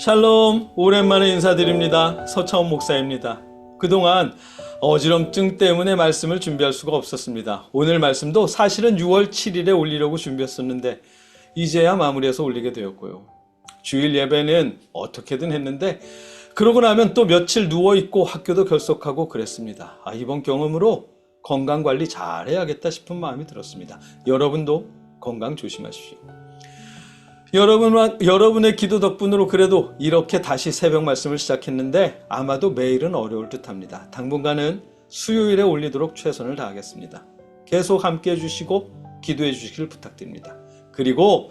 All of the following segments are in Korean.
샬롬, 오랜만에 인사드립니다. 서차원 목사입니다. 그동안 어지럼증 때문에 말씀을 준비할 수가 없었습니다. 오늘 말씀도 사실은 6월 7일에 올리려고 준비했었는데 이제야 마무리해서 올리게 되었고요. 주일 예배는 어떻게든 했는데 그러고 나면 또 며칠 누워있고 학교도 결석하고 그랬습니다. 이번 경험으로 건강관리 잘해야겠다 싶은 마음이 들었습니다. 여러분도 건강 조심하십시오. 여러분의 기도 덕분으로 그래도 이렇게 다시 새벽 말씀을 시작했는데 아마도 매일은 어려울 듯합니다. 당분간은 수요일에 올리도록 최선을 다하겠습니다. 계속 함께 해주시고 기도해 주시길 부탁드립니다. 그리고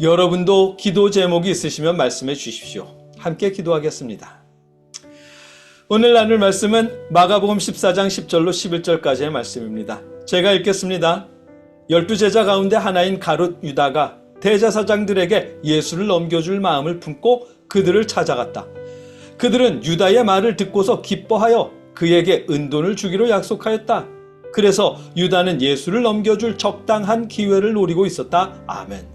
여러분도 기도 제목이 있으시면 말씀해 주십시오. 함께 기도하겠습니다. 오늘 나눌 말씀은 마가복음 14장 10절로 11절까지의 말씀입니다. 제가 읽겠습니다. 12제자 가운데 하나인 가룟 유다가 대제사장들에게 예수를 넘겨줄 마음을 품고 그들을 찾아갔다. 그들은 유다의 말을 듣고서 기뻐하여 그에게 은돈을 주기로 약속하였다. 그래서 유다는 예수를 넘겨줄 적당한 기회를 노리고 있었다. 아멘.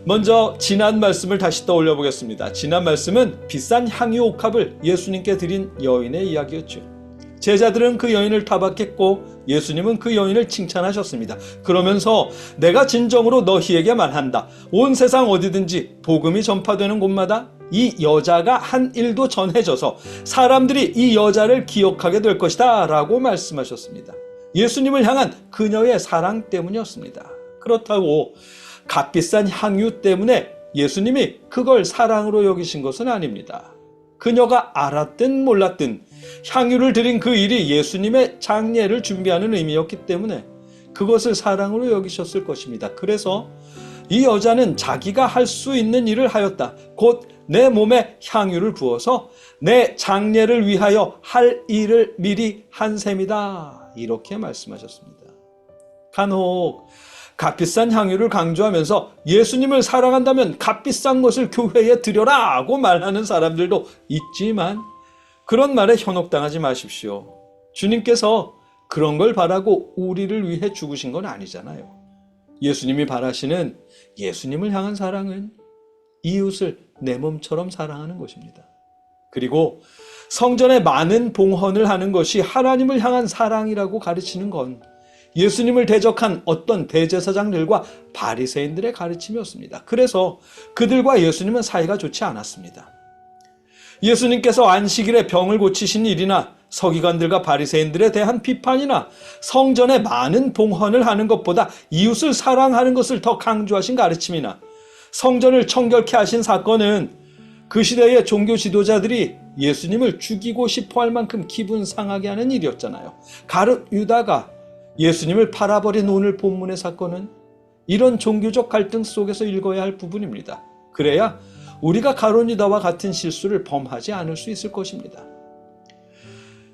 먼저 지난 말씀을 다시 떠올려 보겠습니다. 지난 말씀은 비싼 향유 옥합을 예수님께 드린 여인의 이야기였죠. 제자들은 그 여인을 타박했고 예수님은 그 여인을 칭찬하셨습니다. 그러면서 내가 진정으로 너희에게 말한다. 온 세상 어디든지 복음이 전파되는 곳마다 이 여자가 한 일도 전해져서 사람들이 이 여자를 기억하게 될 것이다 라고 말씀하셨습니다. 예수님을 향한 그녀의 사랑 때문이었습니다. 그렇다고 값비싼 향유 때문에 예수님이 그걸 사랑으로 여기신 것은 아닙니다. 그녀가 알았든 몰랐든 향유를 드린 그 일이 예수님의 장례를 준비하는 의미였기 때문에 그것을 사랑으로 여기셨을 것입니다. 그래서 이 여자는 자기가 할 수 있는 일을 하였다. 곧 내 몸에 향유를 부어서 내 장례를 위하여 할 일을 미리 한 셈이다. 이렇게 말씀하셨습니다. 간혹 값비싼 향유를 강조하면서 예수님을 사랑한다면 값비싼 것을 교회에 드려라 하고 말하는 사람들도 있지만 그런 말에 현혹당하지 마십시오. 주님께서 그런 걸 바라고 우리를 위해 죽으신 건 아니잖아요. 예수님이 바라시는 예수님을 향한 사랑은 이웃을 내 몸처럼 사랑하는 것입니다. 그리고 성전에 많은 봉헌을 하는 것이 하나님을 향한 사랑이라고 가르치는 건 예수님을 대적한 어떤 대제사장들과 바리새인들의 가르침이었습니다. 그래서 그들과 예수님은 사이가 좋지 않았습니다. 예수님께서 안식일에 병을 고치신 일이나 서기관들과 바리새인들에 대한 비판이나 성전에 많은 봉헌을 하는 것보다 이웃을 사랑하는 것을 더 강조하신 가르침이나 성전을 청결케 하신 사건은 그 시대의 종교 지도자들이 예수님을 죽이고 싶어 할 만큼 기분 상하게 하는 일이었잖아요. 가룟 유다가 예수님을 팔아버린 오늘 본문의 사건은 이런 종교적 갈등 속에서 읽어야 할 부분입니다. 그래야 우리가 가룟 유다와 같은 실수를 범하지 않을 수 있을 것입니다.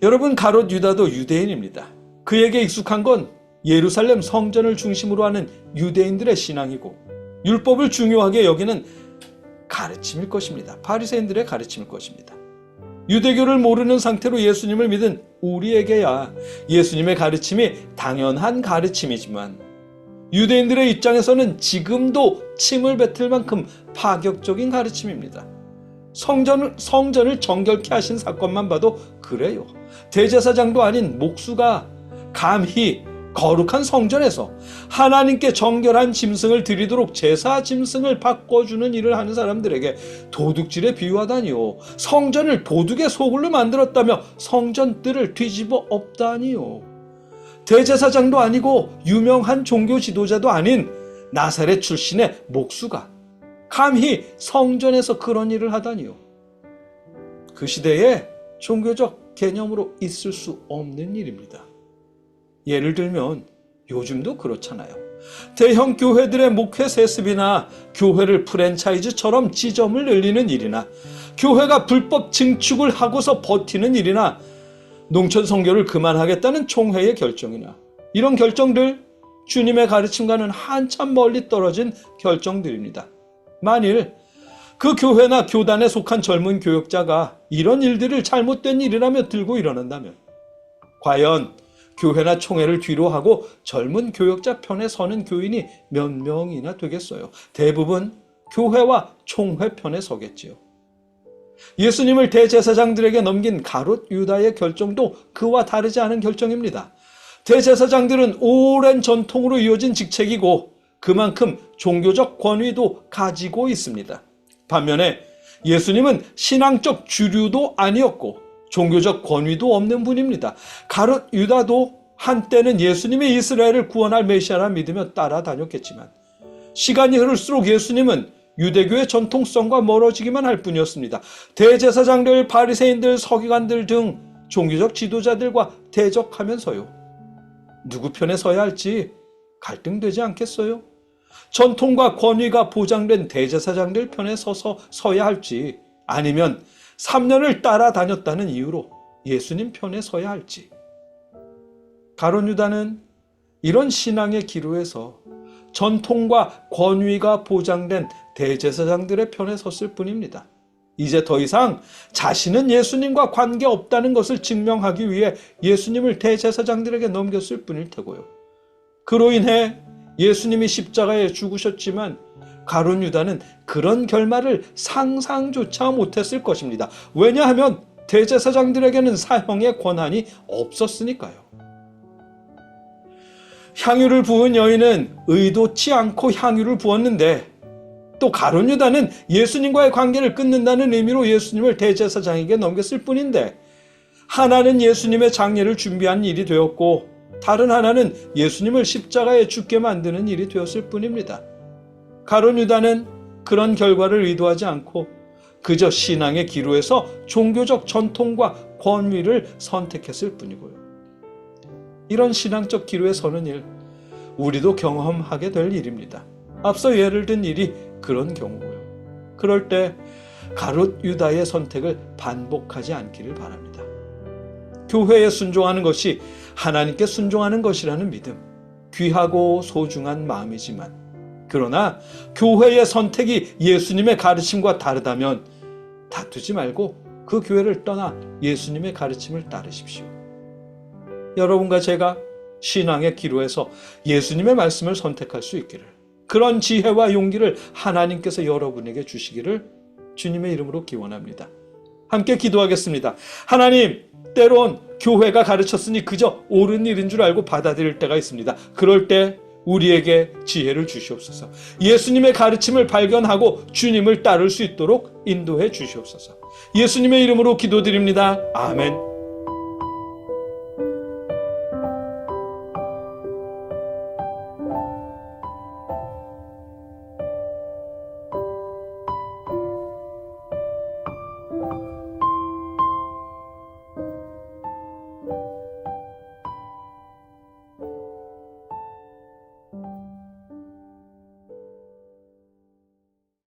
여러분, 가룟 유다도 유대인입니다. 그에게 익숙한 건 예루살렘 성전을 중심으로 하는 유대인들의 신앙이고 율법을 중요하게 여기는 가르침일 것입니다. 바리새인들의 가르침일 것입니다. 유대교를 모르는 상태로 예수님을 믿은 우리에게야 예수님의 가르침이 당연한 가르침이지만 유대인들의 입장에서는 지금도 침을 뱉을 만큼 파격적인 가르침입니다. 성전을 정결케 하신 사건만 봐도 그래요. 대제사장도 아닌 목수가 감히 거룩한 성전에서 하나님께 정결한 짐승을 드리도록 제사 짐승을 바꿔주는 일을 하는 사람들에게 도둑질에 비유하다니요. 성전을 도둑의 소굴로 만들었다며 성전 뜰을 뒤집어 엎다니요. 대제사장도 아니고 유명한 종교 지도자도 아닌 나사렛 출신의 목수가 감히 성전에서 그런 일을 하다니요. 그 시대에 종교적 개념으로 있을 수 없는 일입니다. 예를 들면 요즘도 그렇잖아요. 대형 교회들의 목회 세습이나 교회를 프랜차이즈처럼 지점을 늘리는 일이나 교회가 불법 증축을 하고서 버티는 일이나 농촌 선교를 그만하겠다는 총회의 결정이나 이런 결정들 주님의 가르침과는 한참 멀리 떨어진 결정들입니다. 만일 그 교회나 교단에 속한 젊은 교역자가 이런 일들을 잘못된 일이라며 들고 일어난다면 과연 교회나 총회를 뒤로 하고 젊은 교역자 편에 서는 교인이 몇 명이나 되겠어요? 대부분 교회와 총회 편에 서겠지요. 예수님을 대제사장들에게 넘긴 가롯 유다의 결정도 그와 다르지 않은 결정입니다. 대제사장들은 오랜 전통으로 이어진 직책이고 그만큼 종교적 권위도 가지고 있습니다. 반면에 예수님은 신앙적 주류도 아니었고 종교적 권위도 없는 분입니다. 가롯 유다도 한때는 예수님이 이스라엘을 구원할 메시아라 믿으며 따라다녔겠지만 시간이 흐를수록 예수님은 유대교의 전통성과 멀어지기만 할 뿐이었습니다. 대제사장들, 바리새인들, 서기관들 등 종교적 지도자들과 대적하면서요. 누구 편에 서야 할지 갈등되지 않겠어요? 전통과 권위가 보장된 대제사장들 편에 서야 할지 아니면 3년을 따라다녔다는 이유로 예수님 편에 서야 할지. 가롯 유다는 이런 신앙의 기로에서 전통과 권위가 보장된 대제사장들의 편에 섰을 뿐입니다. 이제 더 이상 자신은 예수님과 관계없다는 것을 증명하기 위해 예수님을 대제사장들에게 넘겼을 뿐일 테고요. 그로 인해 예수님이 십자가에 죽으셨지만 가롯 유다는 그런 결말을 상상조차 못했을 것입니다. 왜냐하면 대제사장들에게는 사형의 권한이 없었으니까요. 향유를 부은 여인은 의도치 않고 향유를 부었는데 또 가롯 유다는 예수님과의 관계를 끊는다는 의미로 예수님을 대제사장에게 넘겼을 뿐인데 하나는 예수님의 장례를 준비한 일이 되었고 다른 하나는 예수님을 십자가에 죽게 만드는 일이 되었을 뿐입니다. 가롯 유다는 그런 결과를 의도하지 않고 그저 신앙의 기로에서 종교적 전통과 권위를 선택했을 뿐이고요. 이런 신앙적 기로에 서는 일, 우리도 경험하게 될 일입니다. 앞서 예를 든 일이 그런 경우고요. 그럴 때 가롯 유다의 선택을 반복하지 않기를 바랍니다. 교회에 순종하는 것이 하나님께 순종하는 것이라는 믿음, 귀하고 소중한 마음이지만 그러나 교회의 선택이 예수님의 가르침과 다르다면 다투지 말고 그 교회를 떠나 예수님의 가르침을 따르십시오. 여러분과 제가 신앙의 기로에서 예수님의 말씀을 선택할 수 있기를, 그런 지혜와 용기를 하나님께서 여러분에게 주시기를 주님의 이름으로 기원합니다. 함께 기도하겠습니다. 하나님, 때론 교회가 가르쳤으니 그저 옳은 일인 줄 알고 받아들일 때가 있습니다. 그럴 때 우리에게 지혜를 주시옵소서. 예수님의 가르침을 발견하고 주님을 따를 수 있도록 인도해 주시옵소서. 예수님의 이름으로 기도드립니다. 아멘.